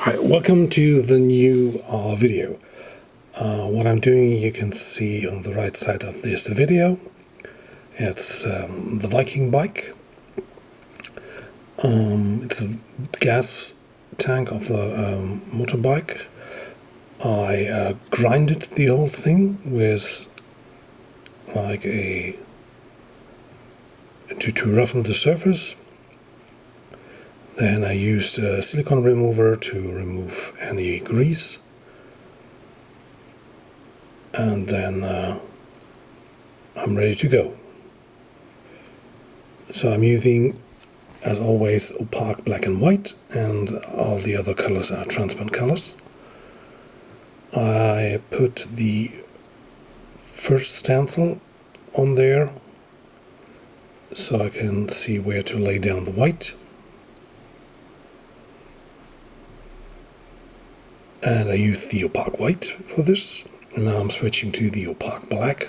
Hi, welcome to the new video. What I'm doing, you can see on the right side of this video. It's the Viking bike. It's a gas tank of the motorbike. I grinded the whole thing with like to roughen the surface. Then I used a silicone remover to remove any grease. And then I'm ready to go. So I'm using, as always, opaque black and white, and all the other colors are transparent colors. I put the first stencil on there so I can see where to lay down the white. And I use the opaque white for this. And now I'm switching to the opaque black.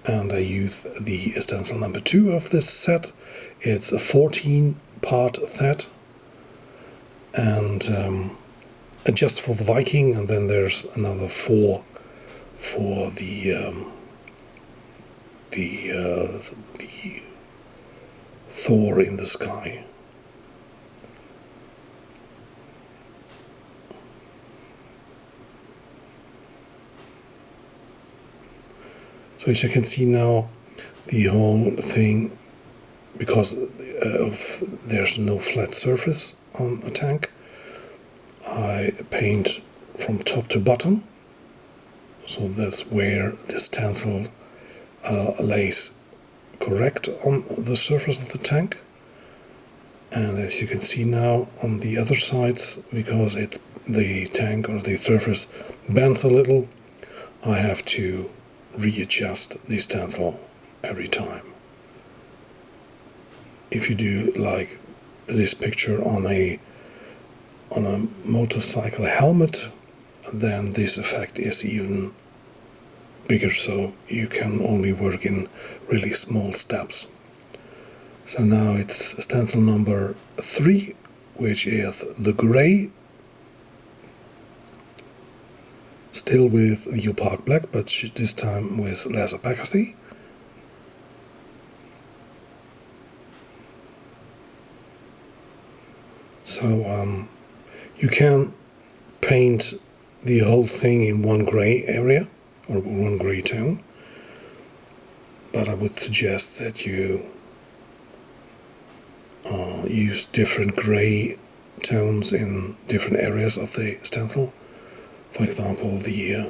And I use the stencil number 2 of this set. It's a 14-part set. And just for the Viking, and then there's another 4 for the Thor in the sky. So as you can see now, the whole thing, because there's no flat surface on a tank, I paint from top to bottom. So that's where this stencil lays correct on the surface of the tank. And as you can see now on the other sides, because the tank or the surface bends a little, I have to readjust the stencil every time. If you do like this picture on a motorcycle helmet, then this effect is even bigger, so you can only work in really small steps. So now it's stencil number 3, which is the gray, still with the opaque black, but this time with less opacity. So you can paint the whole thing in one gray area or one gray tone, but I would suggest that you use different gray tones in different areas of the stencil. For example, the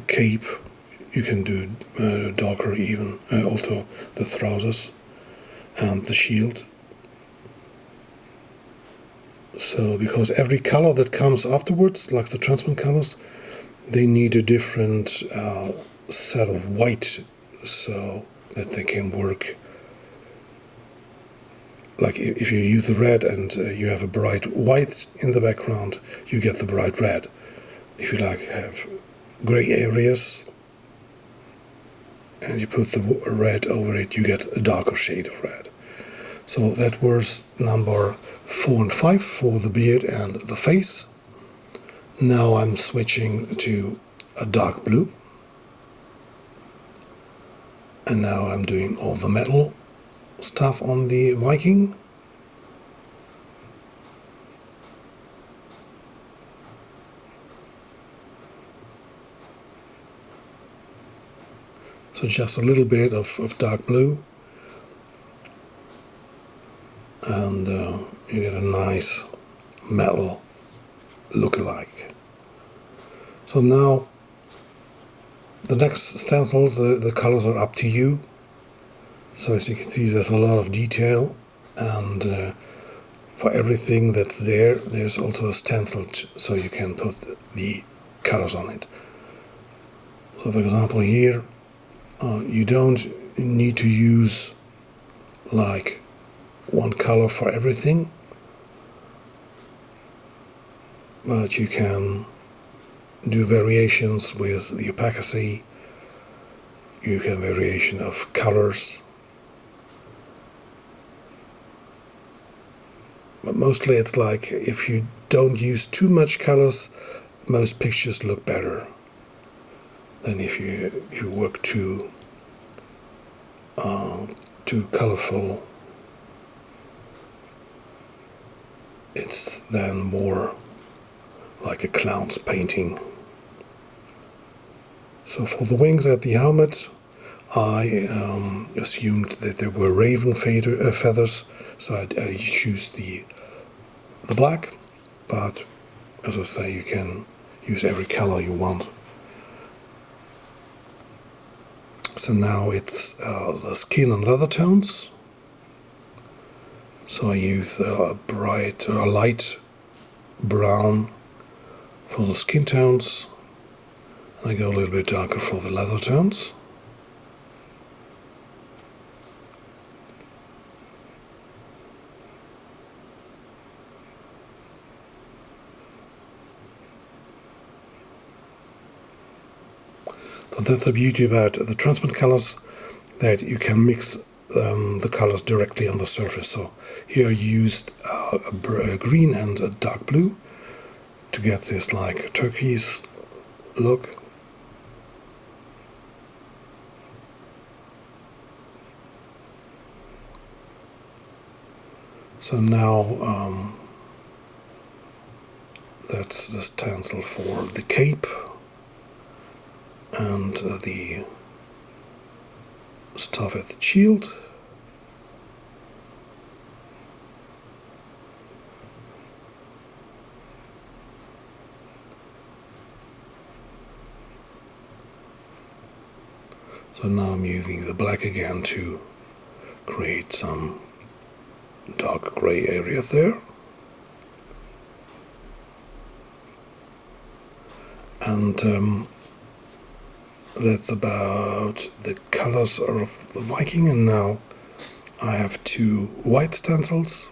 cape you can do darker, even also the trousers and the shield. So because every color that comes afterwards, like the transparent colors, they need a different set of white so that they can work. Like if you use the red and you have a bright white in the background, you get the bright red. If you like have gray areas and you put the red over it, you get a darker shade of red. So that was number 4 and 5 for the beard and the face. Now I'm switching to a dark blue. And now I'm doing all the metal stuff on the Viking. So just a little bit of dark blue, and you get a nice metal look-alike. So now the next stencils, the colors are up to you. So as you can see, there's a lot of detail, and for everything that's there, there's also a stencil so you can put the colors on it. So for example here, you don't need to use like one color for everything, but you can do variations with the opacity. You can variation of colors But mostly it's like if you don't use too much colors, most pictures look better than if you work too colorful. It's then more like a clown's painting. So for the wings at the helmet, I assumed that there were raven feathers, so I choose the black, but as I say, you can use every color you want. So now it's the skin and leather tones. So I use a light brown for the skin tones, and I go a little bit darker for the leather tones. So that's the beauty about the transparent colors, that you can mix the colors directly on the surface. So here I used a green and a dark blue to get this like turquoise look. So now that's the stencil for the cape and the stuff at the shield. So now I'm using the black again to create some dark gray areas there. And that's about the colors of the Viking. And now I have two white stencils.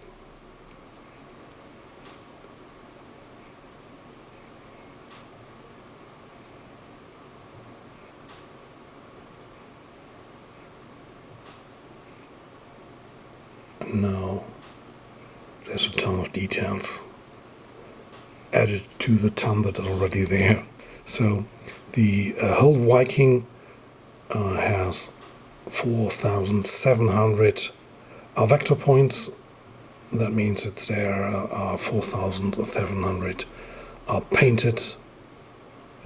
And now there's a ton of details added to the ton that's already there. So the whole Viking has 4,700 vector points. That means that there are 4,700 painted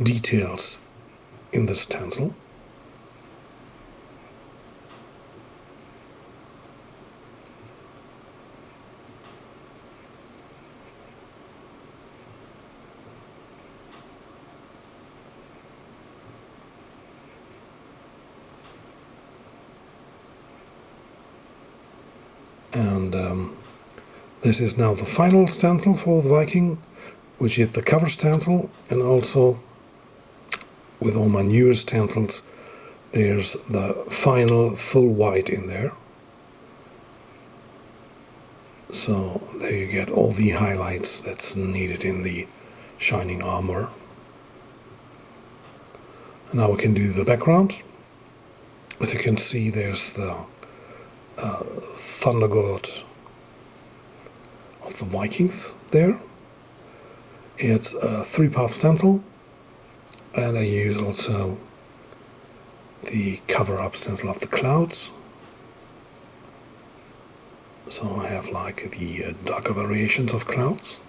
details in the stencil. And this is now the final stencil for the Viking, which is the cover stencil. And also with all my newer stencils, there's the final full white in there. So there you get all the highlights that's needed in the shining armor. And now we can do the background. As you can see, there's the thunder god of the Vikings there. It's a 3-part stencil, and I use also the cover-up stencil of the clouds. So I have like the darker variations of clouds.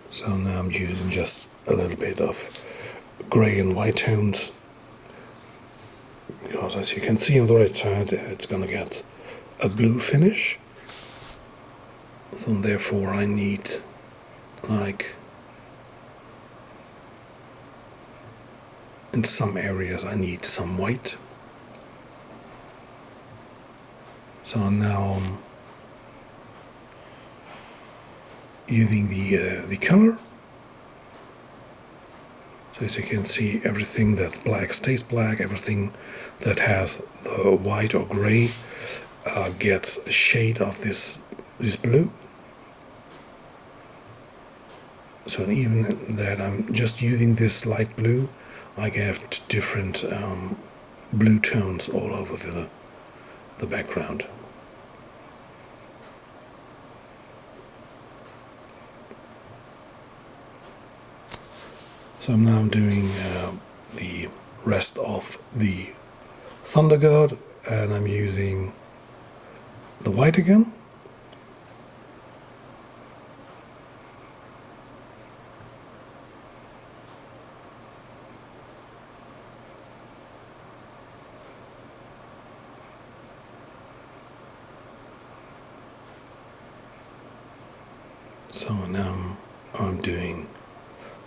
So now I'm using just a little bit of grey and white tones, because as you can see on the right side, it's going to get a blue finish. So therefore I need like, in some areas I need some white. So now I'm using the color. So as you can see, everything that's black stays black, everything that has the white or gray gets a shade of this blue. So even that I'm just using this light blue, I get different blue tones all over the background. So now I'm doing the rest of the Thunder God, and I'm using the white again. So now I'm doing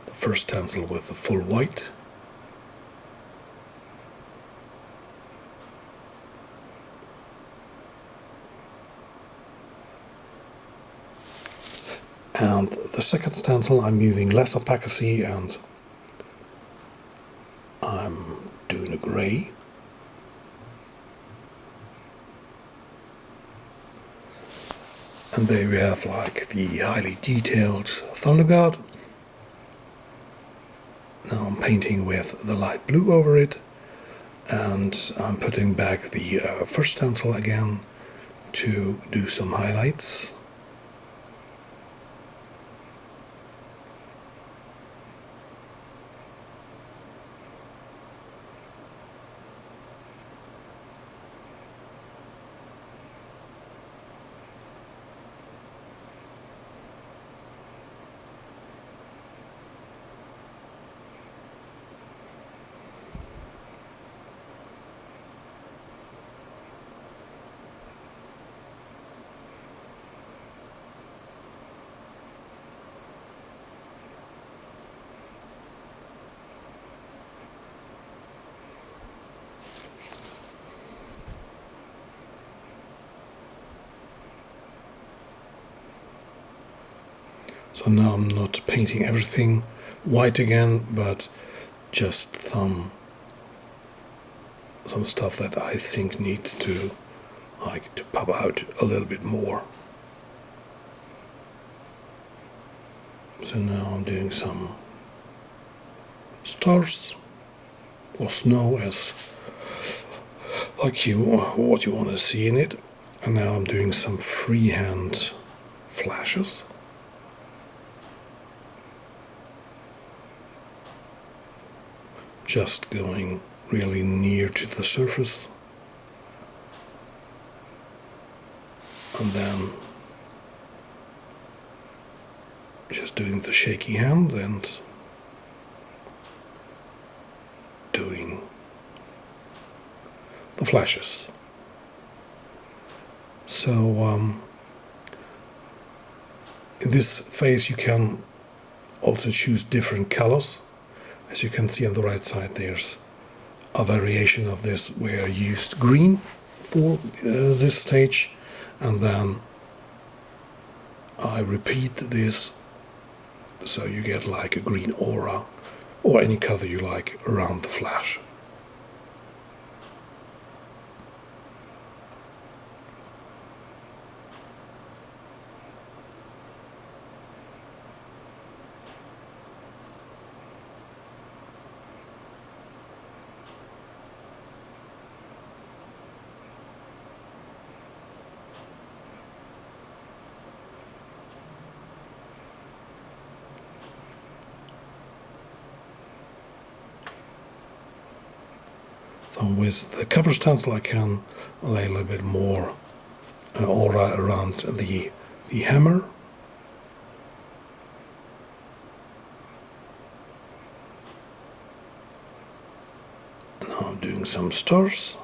the first stencil with the full white. And the second stencil I'm using less opacity, and I'm doing a gray. And there we have like the highly detailed Thunder God. Now I'm painting with the light blue over it, and I'm putting back the first stencil again to do some highlights. So now I'm not painting everything white again, but just some stuff that I think needs to pop out a little bit more. So now I'm doing some stars or snow, as what you want to see in it. And now I'm doing some freehand flashes. Just going really near to the surface, and then just doing the shaky hand and doing the flashes. So in this phase you can also choose different colors. As you can see on the right side, there's a variation of this where I used green for this stage, and then I repeat this so you get like a green aura or any color you like around the flash. So with the cover stencil I can lay a little bit more aura around the hammer. Now I'm doing some stars.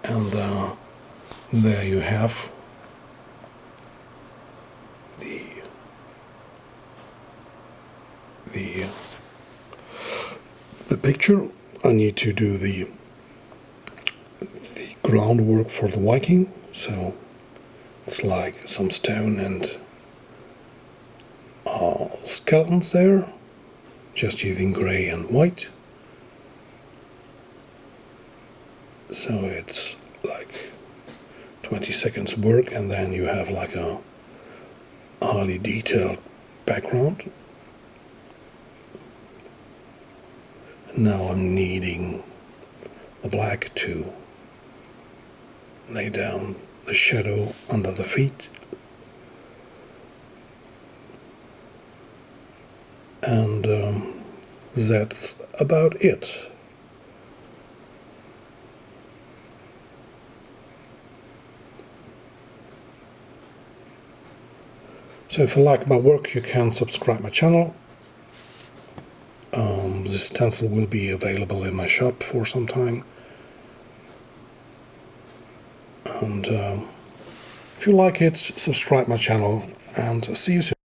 And there you have the picture. I need to do the groundwork for the Viking, so it's like some stone and skeletons there, just using gray and white. So it's like 20 seconds work, and then you have like a highly detailed background. Now I'm needing the black to lay down the shadow under the feet. And that's about it. So if you like my work, you can subscribe my channel. This stencil will be available in my shop for some time. And if you like it, subscribe my channel, and see you soon.